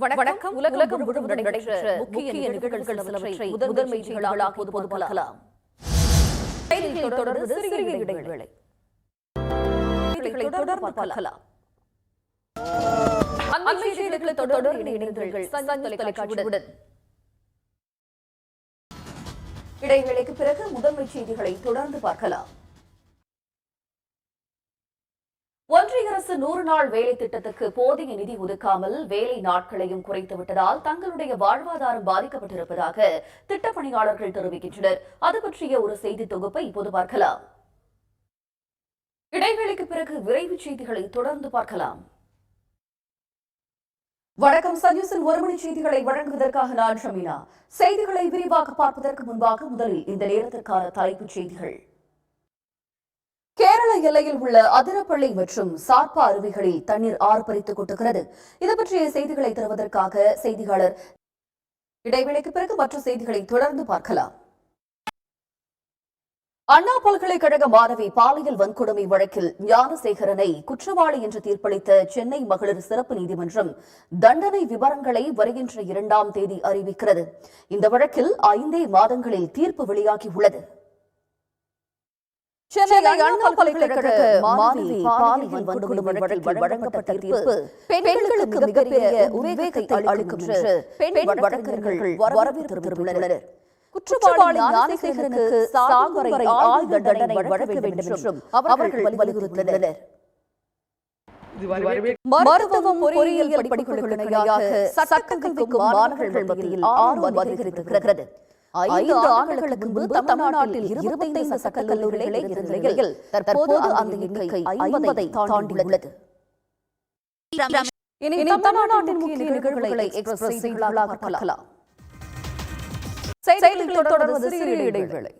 வணக்கம். உலகம் முழுவதும் நடைபெற்ற முக்கிய நிகழ்வுகள் சிலவற்றை முதன்மை செய்திகளாக பொது பார்க்கலாம். செய்திகளை தொடர்ந்து சிறிய இடைவேளை. தொடர்ந்து பார்க்கலாம். அண்மை செய்திகளை தொடர்ந்து இணைந்தீர்கள் சன் தொலைக்காட்சியுடன். இடைவேளைக்கு பிறகு முதன்மை செய்திகளை தொடர்ந்து பார்க்கலாம். ஒன்றிய அரசு 100 நாள் வேலை திட்டத்துக்கு போதிய நிதி ஒதுக்காமல் வேலை நாட்களையும் குறைத்துவிட்டதால் தங்களுடைய வாழ்வாதாரம் பாதிக்கப்பட்டிருப்பதாக திட்டப்பணியாளர்கள் தெரிவிக்கின்றனர். அது பற்றிய ஒரு செய்தி தொகுப்பை இப்போது பார்க்கலாம். இடைவேளைக்கு பிறகு விரைவு செய்திகளை தொடர்ந்து பார்க்கலாம். வணக்கம். சன்யூஸின் ஒரு மணி செய்திகளை வழங்குவதற்காக நான் ஷமீனா. செய்திகளை விரிவாக பார்ப்பதற்கு முன்பாக முதலில் இந்த நேரத்திற்கான தலைப்புச் செய்திகள். கேரள எல்லையில் உள்ள அதிரப்பள்ளி மற்றும் சார்பா அருவிகளில் தண்ணீர் ஆர்ப்பரித்துக் கொட்டுகிறது. இது பற்றிய செய்திகளை தருவதற்காக செய்தியாளர். இடைவேளைக்கு பிறகு மற்ற செய்திகளை தொடர்ந்து பார்க்கலாம். அண்ணா பல்கலைக்கழக மாணவி பாலியல் வன்கொடுமை வழக்கில் ஞானசேகரனை குற்றவாளி என்று தீர்ப்பளித்த சென்னை மகளிர் சிறப்பு நீதிமன்றம் தண்டனை விவரங்களை வருகின்ற 2ஆம் தேதி அறிவிக்கிறது. இந்த வழக்கில் 5 மாதங்களில் தீர்ப்பு வெளியாகியுள்ளது. சென்னை அண்ணா பல்கலைக்கழக மாணவி பாலியல் வன்கொடுமை வழக்கில் வழங்கப்பட்ட தீர்ப்பு பெண்களுக்கு மிகப்பெரிய உத்வேகத்தை அளிக்கும் என்று பெண் வழக்கறிஞர்கள் வரவேற்பு தெரிவித்துள்ளனர். குற்றவாளி ஞானசேகரனுக்கு சாகும் வரை ஆயுள் தண்டனை வழங்க வேண்டும் என்றும் அவர்கள் வலியுறுத்தியுள்ளனர். மருத்துவம் பொறியியல் படிப்புகளுக்கு இணையாக சட்டம் கற்பிக்கும் மாணவர்கள் மத்தியில் ஆர்வம் அதிகரித்திருக்கிறது. 5 ஆண்டுகளுக்கு முன்பு தமிழ்நாட்டில் 25 சட்டக் கல்லூரிகளே இருந்த நிலையில் தற்போது அந்த எண்ணிக்கை 50ஐ தாண்டியுள்ளது. இனி தமிழ்நாட்டின் முக்கிய நிகழ்வுகளை எக்ஸ்பிரஸ் செய்திகளாக பார்க்கலாம். செய்திகளை தொடர்ந்து சிறிய இடைவேளை.